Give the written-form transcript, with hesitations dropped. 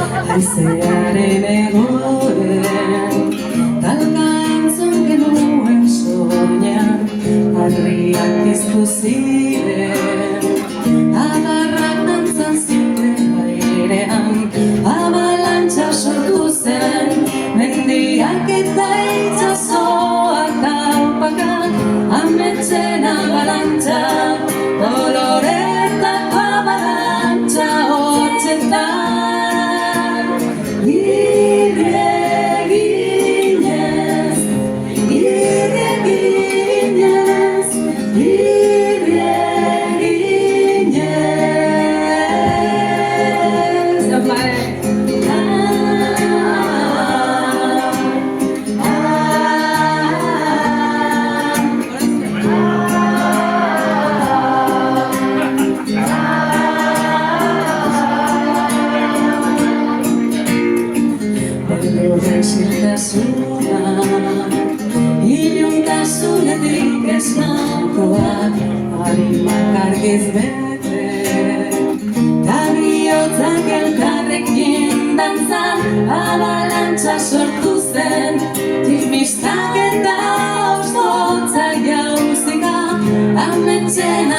Haizearen egoren talka entzun genuen soinean, harriak piztu ziren, adarrak dantzan ziren airean, abalantxa sortu zen, mendiak eta itsasoak taupaka, ametsen abalantxa, koloretako abalantxa hotxetan. Isiltasuna, iluntasunetik esnakoak, harimak argiz bete, ta bihotzak elkarrekin dantzan, abalantxa sortu zen, tximistak eta oztotzak jauzika, ametsen